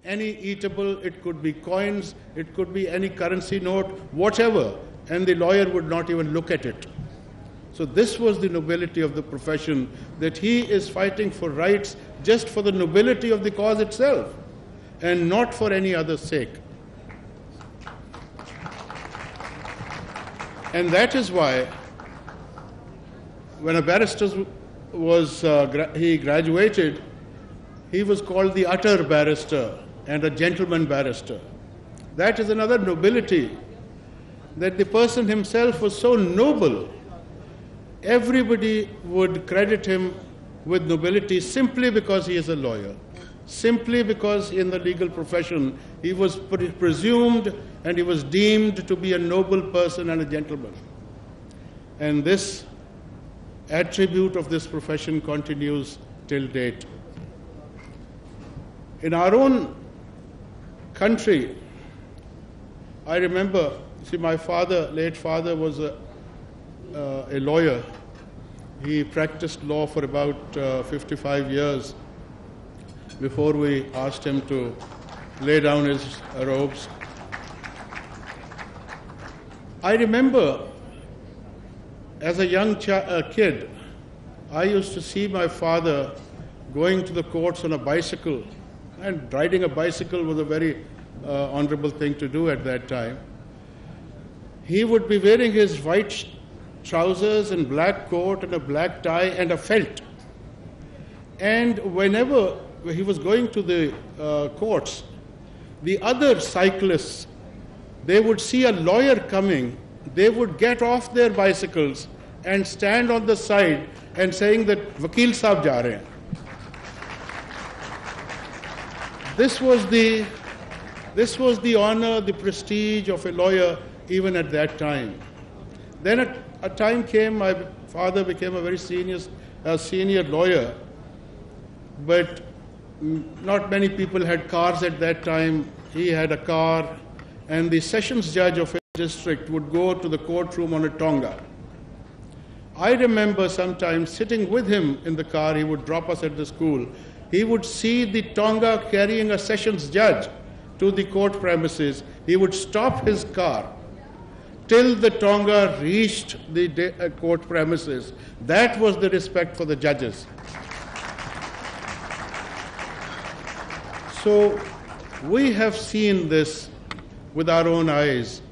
any eatable, it could be coins, it could be any currency note, whatever, and the lawyer would not even look at it. So this was the nobility of the profession, that he is fighting for rights just for the nobility of the cause itself and not for any other sake. And that is why when a barrister he graduated, he was called the utter barrister and a gentleman barrister. That is another nobility, that the person himself was so noble, everybody would credit him with nobility simply because he is a lawyer, simply because in the legal profession he was presumed and he was deemed to be a noble person and a gentleman. And this attribute of this profession continues till date. In our own country, I remember, see, my father, late father, was a lawyer. He practiced law for about 55 years before we asked him to lay down his robes. I remember as a young kid, I used to see my father going to the courts on a bicycle, and riding a bicycle was a very honorable thing to do at that time. He would be wearing his white trousers and black coat and a black tie and a felt. And whenever he was going to the courts, the other cyclists, they would see a lawyer coming, they would get off their bicycles and stand on the side and saying that Vakil Sahab ja rahe hain. This was the honor, the prestige of a lawyer even at that time. Then a time came, my father became a very senior lawyer, but not many people had cars at that time. He had a car, and the sessions judge of his district would go to the courtroom on a Tonga. I remember sometimes sitting with him in the car. He would drop us at the school. He would see the Tonga carrying a sessions judge to the court premises. He would stop his car till the Tonga reached the court premises. That was the respect for the judges. So we have seen this with our own eyes.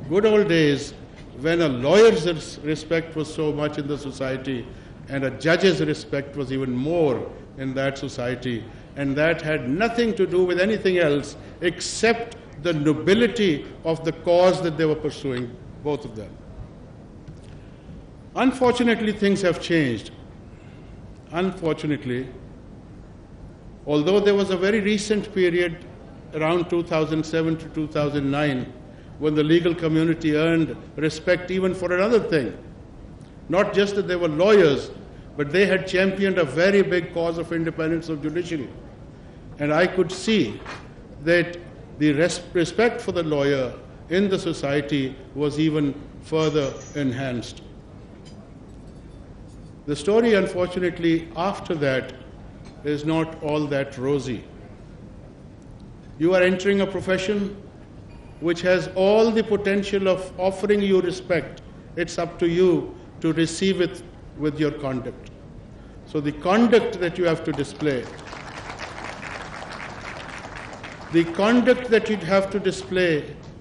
Good old days when a lawyer's respect was so much in the society and a judge's respect was even more in that society, and that had nothing to do with anything else except the nobility of the cause that they were pursuing, both of them. Unfortunately, things have changed. Unfortunately, although there was a very recent period around 2007 to 2009 when the legal community earned respect even for another thing. Not just that they were lawyers, but they had championed a very big cause of independence of judiciary. And I could see that the respect for the lawyer in the society was even further enhanced. The story, unfortunately, after that is not all that rosy. You are entering a profession which has all the potential of offering you respect. It's up to you to receive it with your conduct. So the conduct that you have to display,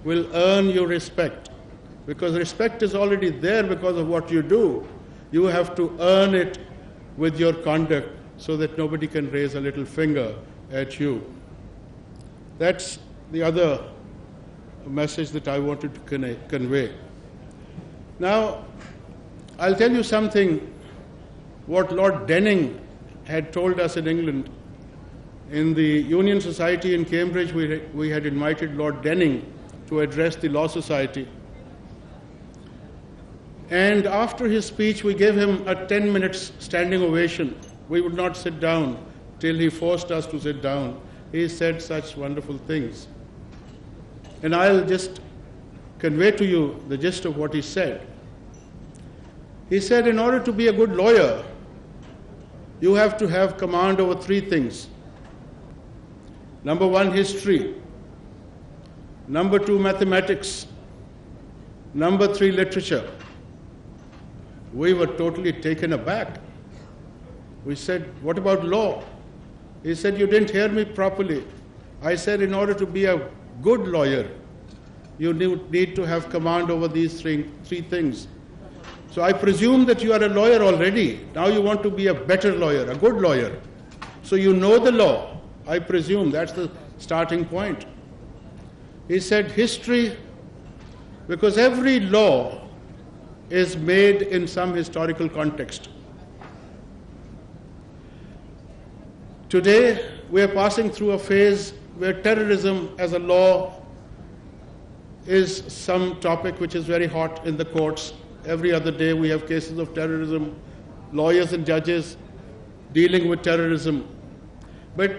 will earn you respect, because respect is already there because of what you do. You have to earn it with your conduct so that nobody can raise a little finger at you. That's the other message that I wanted to convey. Now, I'll tell you something, what Lord Denning had told us in England. In the Union Society in Cambridge, we had invited Lord Denning to address the Law Society. And after his speech, we gave him a 10 minutes standing ovation. We would not sit down till he forced us to sit down. He said such wonderful things. And I'll just convey to you the gist of what he said. He said, in order to be a good lawyer, you have to have command over three things. Number one, history. Number two, mathematics. Number three, literature. We were totally taken aback. We said, what about law? He said, you didn't hear me properly. I said, in order to be a good lawyer, you need to have command over these three things. So I presume that you are a lawyer already. Now you want to be a better lawyer, a good lawyer. So you know the law. I presume that's the starting point. He said, history, because every law is made in some historical context. Today, we are passing through a phase where terrorism as a law is some topic which is very hot in the courts. Every other day we have cases of terrorism, lawyers and judges dealing with terrorism. But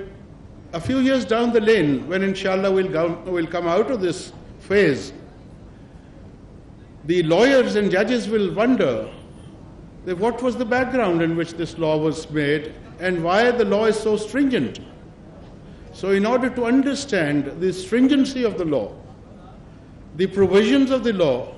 a few years down the lane, when inshallah we'll come out of this phase, the lawyers and judges will wonder that what was the background in which this law was made and why the law is so stringent. So in order to understand the stringency of the law, the provisions of the law,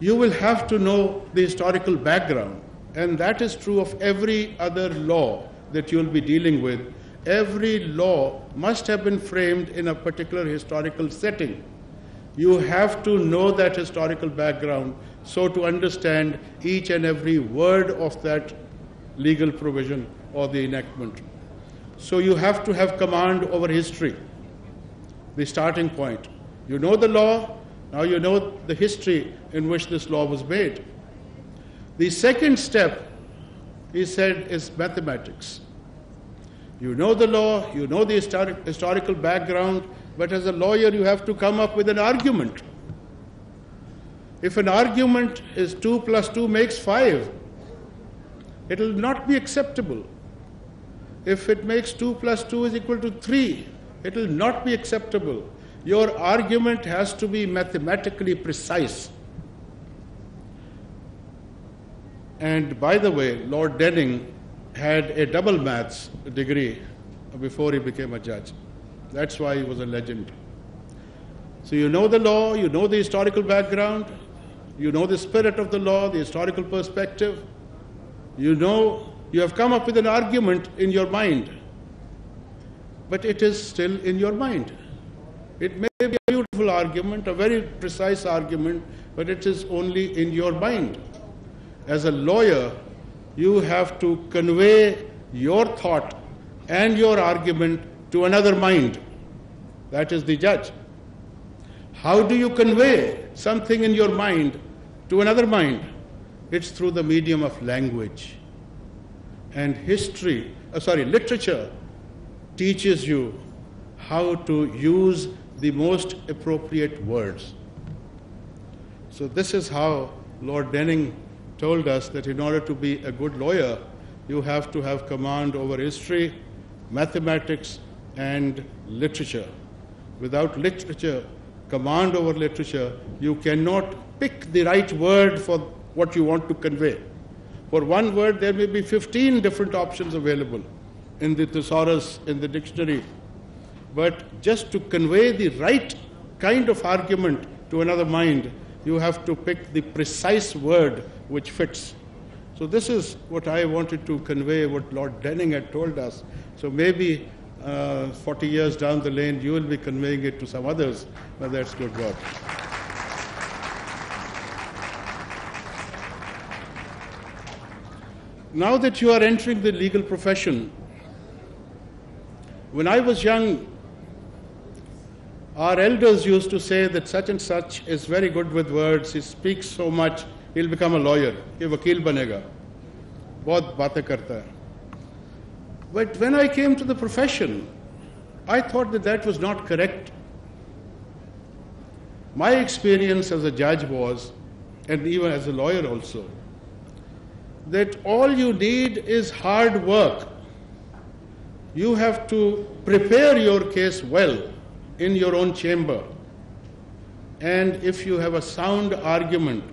you will have to know the historical background. And that is true of every other law that you'll be dealing with. Every law must have been framed in a particular historical setting. You have to know that historical background so to understand each and every word of that legal provision or the enactment. So you have to have command over history, the starting point. You know the law, now you know the history in which this law was made. The second step, he said, is mathematics. You know the law, you know the historical background, but as a lawyer you have to come up with an argument. If an argument is 2 plus 2 makes 5, it will not be acceptable. If it makes 2 plus 2 is equal to 3, it will not be acceptable. Your argument has to be mathematically precise. And by the way, Lord Denning had a double maths degree before he became a judge. That's why he was a legend. So you know the law, you know the historical background, you know the spirit of the law, the historical perspective. You know, you have come up with an argument in your mind, but it is still in your mind. It may be a beautiful argument, a very precise argument, but it is only in your mind. As a lawyer, you have to convey your thought and your argument to another mind. That is the judge. How do you convey something in your mind to another mind? It's through the medium of language. And literature teaches you how to use the most appropriate words. So this is how Lord Denning told us that in order to be a good lawyer, you have to have command over history, mathematics, and literature. Without literature, command over literature, you cannot pick the right word for what you want to convey. For one word, there may be 15 different options available in the thesaurus, in the dictionary. But just to convey the right kind of argument to another mind, you have to pick the precise word which fits. So this is what I wanted to convey, what Lord Denning had told us. So maybe 40 years down the lane, you will be conveying it to some others, but that's good work. Now that you are entering the legal profession, when I was young, our elders used to say that such and such is very good with words, he speaks so much, he'll become a lawyer, he vakil banega. Bahut baatein karta hai. But when I came to the profession, I thought that that was not correct. My experience as a judge was, and even as a lawyer also, that all you need is hard work. You have to prepare your case well in your own chamber. And if you have a sound argument,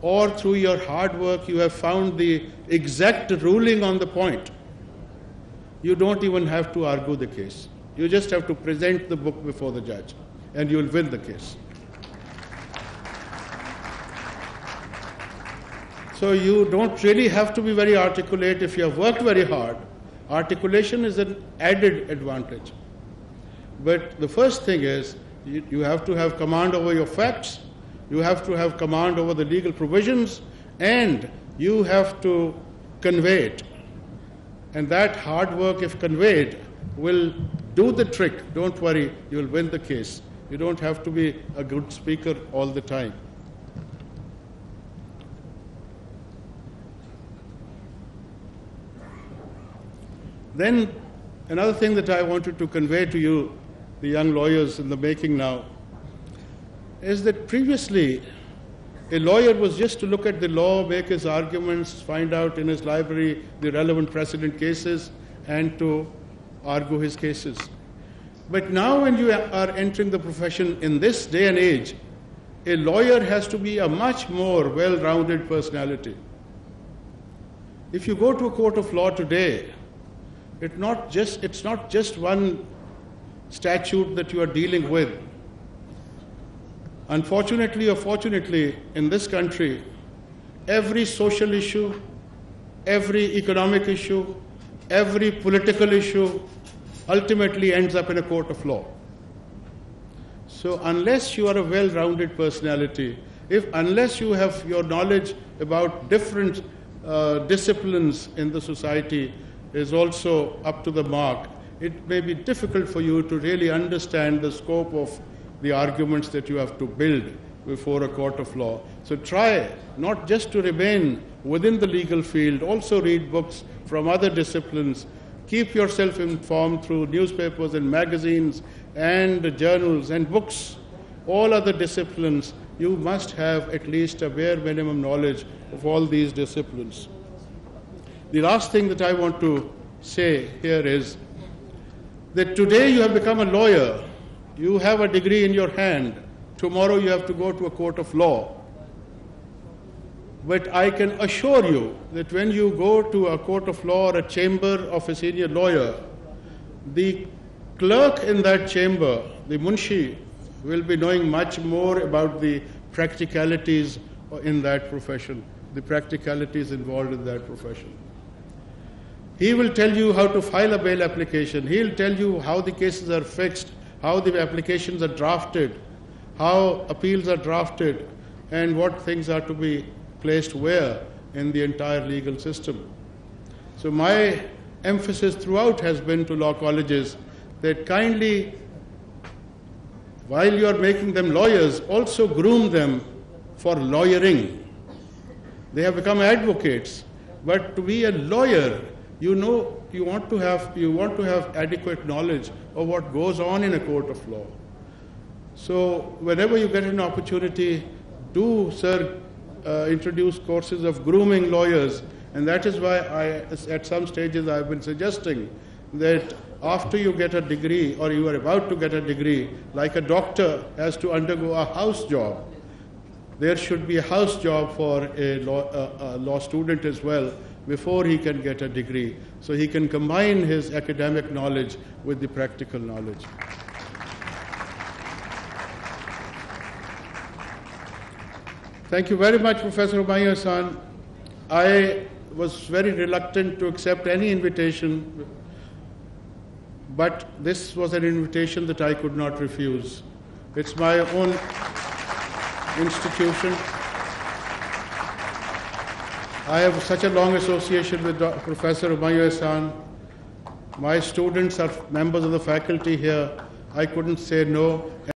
or through your hard work you have found the exact ruling on the point, you don't even have to argue the case. You just have to present the book before the judge, and you will win the case. So you don't really have to be very articulate if you have worked very hard. Articulation is an added advantage. But the first thing is, you have to have command over your facts, you have to have command over the legal provisions, and you have to convey it. And that hard work, if conveyed, will do the trick. Don't worry, you will win the case. You don't have to be a good speaker all the time. Then another thing that I wanted to convey to you, the young lawyers in the making now, is that previously a lawyer was just to look at the law, make his arguments, find out in his library the relevant precedent cases, and to argue his cases. But now when you are entering the profession in this day and age, a lawyer has to be a much more well-rounded personality. If you go to a court of law today, it's not just one statute that you are dealing with. Unfortunately or fortunately, in this country, every social issue, every economic issue, every political issue ultimately ends up in a court of law. So unless you are a well-rounded personality, unless you have your knowledge about different disciplines in the society is also up to the mark, it may be difficult for you to really understand the scope of the arguments that you have to build before a court of law. So try not just to remain within the legal field, also read books from other disciplines. Keep yourself informed through newspapers and magazines and journals and books. All other disciplines, you must have at least a bare minimum knowledge of all these disciplines. The last thing that I want to say here is that today you have become a lawyer. You have a degree in your hand. Tomorrow you have to go to a court of law. But I can assure you that when you go to a court of law or a chamber of a senior lawyer, the clerk in that chamber, the munshi, will be knowing much more about the practicalities in that profession, the practicalities involved in that profession. He will tell you how to file a bail application. He will tell you how the cases are fixed, how the applications are drafted, how appeals are drafted, and what things are to be placed where in the entire legal system. So my emphasis throughout has been to law colleges that kindly, while you are making them lawyers, also groom them for lawyering. They have become advocates, but to be a lawyer, you want to have adequate knowledge of what goes on in a court of law. So whenever you get an opportunity, do, sir, introduce courses of grooming lawyers, and that is why at some stages I've been suggesting that after you get a degree or you are about to get a degree, like a doctor has to undergo a house job, there should be a house job for a law student as well before he can get a degree, so he can combine his academic knowledge with the practical knowledge. Thank you very much, Professor Humayun Ahsan. I was very reluctant to accept any invitation, but this was an invitation that I could not refuse. It's my own institution. I have such a long association with Professor Humayun Ahsan. My students are members of the faculty here. I couldn't say no.